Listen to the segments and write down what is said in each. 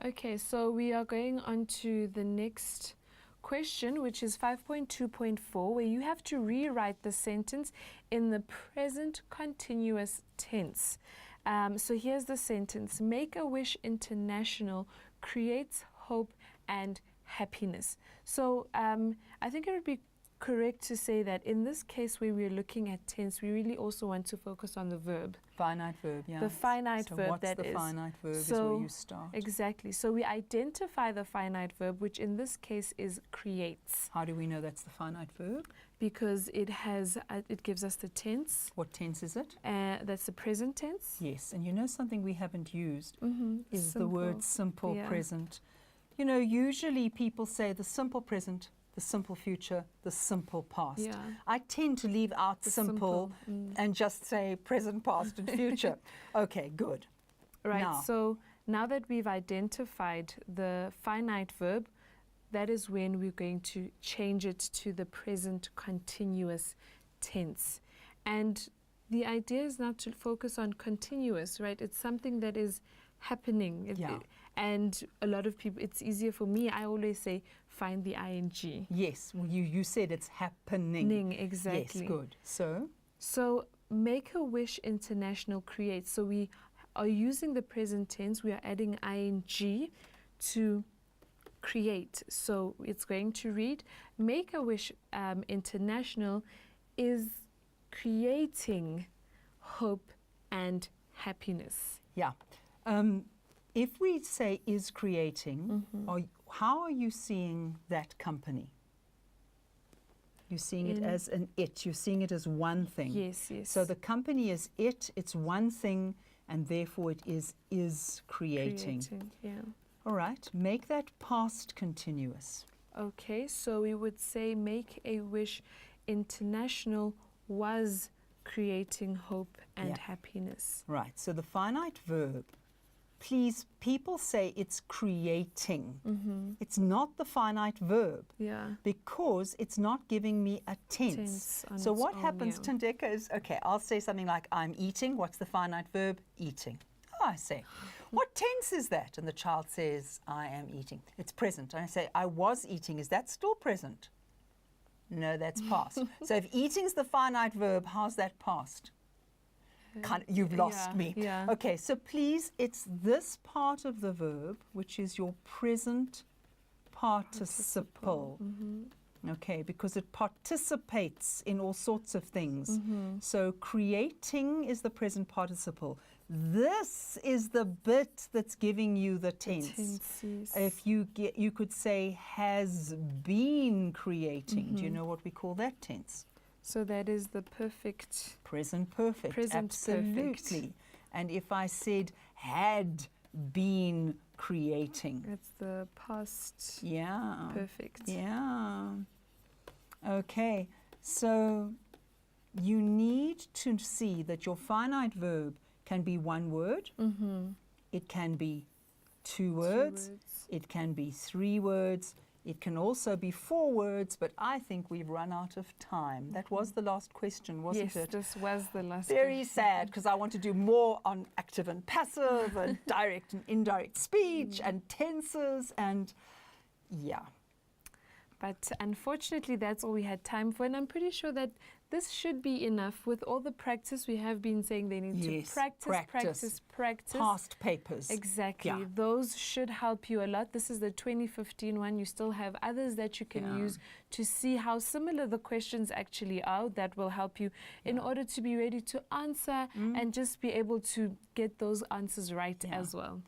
Okay, so we are going on to the next question, which is 5.2.4, where you have to rewrite the sentence in the present continuous tense. So here's the sentence. Make-A-Wish International creates hope and happiness. So I think it would be correct to say that in this case where we're looking at tense, we really also want to focus on the verb. Finite verb, yeah. The finite verb, that is. What's the finite verb is where you start. Exactly. So we identify the finite verb, which in this case is creates. How do we know that's the finite verb? Because it has, it gives us the tense. What tense is it? That's the present tense. Yes, and you know something we haven't used is Simple. the word simple Yeah. present. You know, usually people say the simple present, the simple future, the simple past. Yeah. I tend to leave out The simple and just say present, past, and future. Okay, good. Right, Now. so now that we've identified the finite verb, that is when we're going to change it to the present continuous tense. And the idea is not to focus on continuous, right? It's something that is happening. And a lot of people, it's easier for me, I always say, find the ing. Yes, well, you said it's happening. Exactly. Yes, good. So Make-A-Wish International creates. So we are using the present tense. We are adding ing to create. So it's going to read, Make-A-Wish International is creating hope and happiness. Yeah. If we say is creating, how are you seeing that company? You're seeing it as an it. You're seeing it as one thing. Yes, yes. So the company is it. It's one thing, and therefore it is creating. Yeah. All right. Make that past continuous. Okay, so we would say Make-A-Wish International was creating hope and happiness. Right. So the finite verb. Please, people say it's creating. It's not the finite verb. Yeah. Because it's not giving me a tense. So what happens, Tandeka, is, okay, I'll say something like, I'm eating. What's the finite verb? Eating. Oh, I say, what tense is that? And the child says, I am eating. It's present. And I say, I was eating. Is that still present? No, that's past. So if eating's the finite verb, how's that past? You've lost me. Yeah. Okay, so please, it's this part of the verb, which is your present participle. Okay, because it participates in all sorts of things. So creating is the present participle. This is the bit that's giving you the tense. If you could say has been creating. Do you know what we call that tense? So that is the perfect. Present perfect. Present absolutely. perfect. And if I said had been creating. It's the past perfect. Yeah. Okay. So you need to see that your finite verb can be one word. It can be two words. It can be 3 words. It can also be 4 words, but I think we've run out of time. That was the last question, wasn't it? Yes, this was the last Very question. sad, because I want to do more on active and passive and direct and indirect speech and tenses and But unfortunately, that's all we had time for. And I'm pretty sure that this should be enough. With all the practice, we have been saying they need to practice. Past papers. Exactly. Yeah. Those should help you a lot. This is the 2015 one. You still have others that you can use to see how similar the questions actually are. That will help you in order to be ready to answer and just be able to get those answers right as well.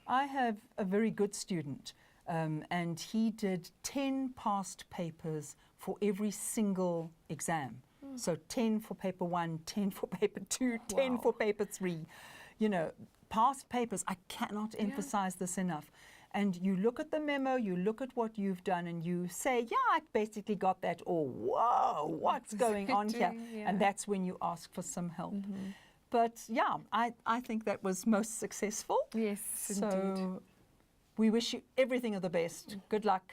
I have a very good student. And he did 10 past papers for every single exam. So 10 for paper 1, 10 for paper 2, 10 for paper 3. You know, past papers, I cannot emphasize this enough. And you look at the memo, you look at what you've done, and you say, yeah, I basically got that, or whoa, what's going on here? And that's when you ask for some help. But yeah, I think that was most successful. Yes, indeed. So we wish you everything of the best. Good luck.